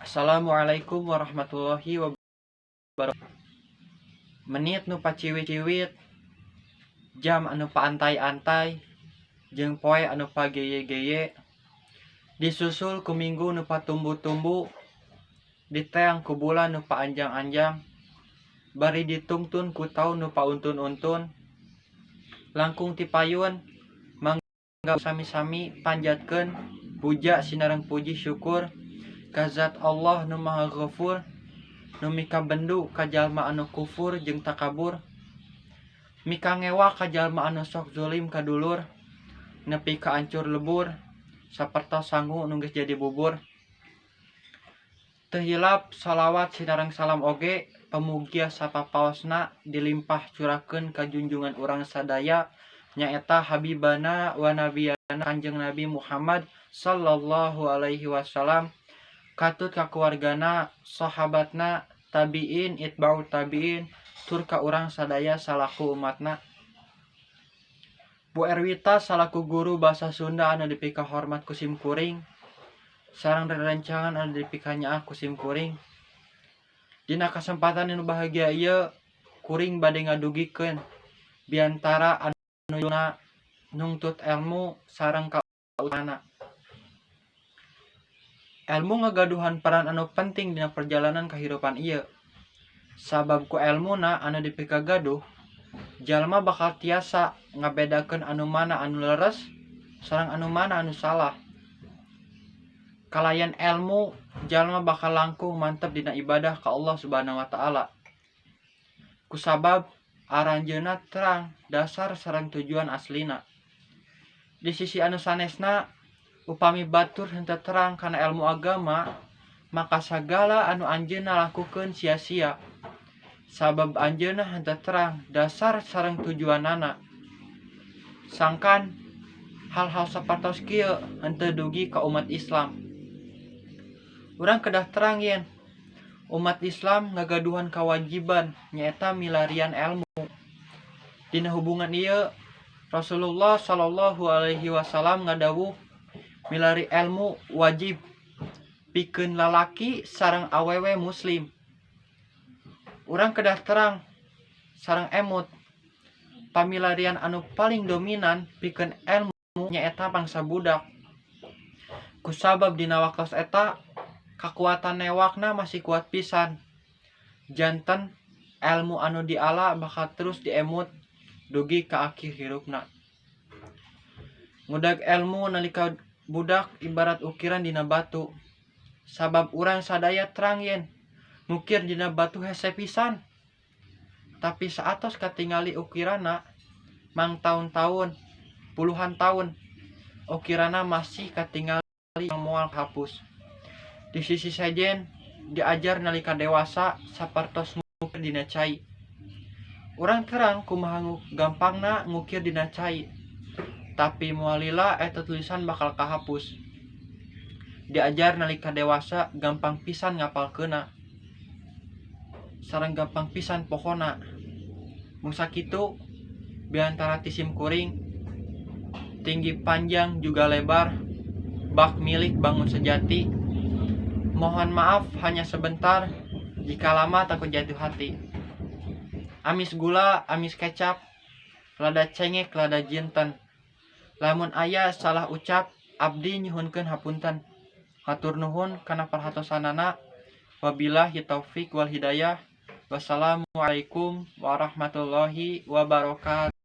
Assalamualaikum warahmatullahi wabarakatuh. Menit nu paciwit-ciwit, jam anu paantai-antai, jeung poe anu pageye-geye, disusul ku minggu nu patumbu-tumbu, diteang ku bulan nu paanjang-anjang, bari ditungtun ku taun nu pauntun-untun, langkung ti payun, mangga sami-sami panjatkeun puja sinareng puji syukur ka Zat Allah nu Maha Ghafur, nu mikabendu ka jalma anu kufur jeung takabur, mikangewa ka jalma anu sok zulim ka dulur, nepi ka ancur lebur, sapertos sangu nu geus jadi bubur. Teu hilap salawat sinareng salam oge pamugia sapapaosna dilimpah curakeun ka junjungan urang sadaya nyaeta habibana wa nabiyana Kanjeng Nabi Muhammad sallallahu alaihi wasallam, katut ka keluargana, sahabatna, tabiin, itba'ut tabiin, tur ka urang sadaya salaku umatna. Bu Erwita salaku guru basa Sunda anu dipika hormat ku simkuring, sareng rerencangan anu dipika nyaah ku simkuring. Dina kasempatan anu bahagia ieu, kuring bade ngadugikeun biantara anu nungtut ilmu sareng kautana. Ilmu ngagaduhan peran anu penting dina perjalanan kahirupan ieu. Sabab ku ilmuna anu dipika gaduh, jalma bakal tiasa ngabedakeun anu mana anu leres sareng anu mana anu salah. Kalayan ilmu, jalma bakal langkung mantep dina ibadah ka Allah Subhanahu wa taala. Kusabab aranjeunna terang dasar sareng tujuan aslina. Di sisi anu sanesna, upami batur henteu terang kana ilmu agama, maka sagala anu anjeunna lakukeun sia-sia. Sabab anjeunna henteu terang dasar sareng tujuanana. Sangkan hal-hal sapertos kieu henteu dugi ka umat Islam. Urang kedah terang yen umat Islam ngagaduhan kawajiban nyaeta milarian ilmu. Dina hubungan ieu Rasulullah sallallahu alaihi wasallam ngadawuh milari ilmu wajib pikeun lalaki sareng awewe muslim. Urang kedah terang sareng emut pamilarian anu paling dominan pikeun ilmu nyaeta bangsa budak. Kusabab dina waktos eta kakuatan newakna masih kuat pisan. Janten ilmu anu diala bakal terus diemut dugi ka akhir hirupna. Ngudag ilmu nalika budak ibarat ukiran dina batu. Sabab urang sadaya terang yen ngukir dina batu hese pisan. Tapi saatos katingali ukirana mang taun-taun, puluhan tahun, ukirana masih katingali moal hapus. Di sisi sejen diajar nalika dewasa sapertos ngukir dina cai. Urang terang kumaha gampangna ngukir dina cai, tapi moalila eta tulisan bakal kahapus. Diajar nalika dewasa gampang pisan ngapalkeunna, sareng gampang pisan pokona. Mun sakitu biantara ti simkuring, tinggi panjang juga lebar, bak milik bangun sejati. Mohon maaf hanya sebentar, jika lama takut jatuh hati. Amis gula, amis kecap, lada cengek, lada jinten. Lamun aya salah ucap, abdi nyuhunkeun hapunten. Hatur nuhun kana parhatosanana. Wabillahi taufik wal hidayah. Wassalamualaikum warahmatullahi wabarakatuh.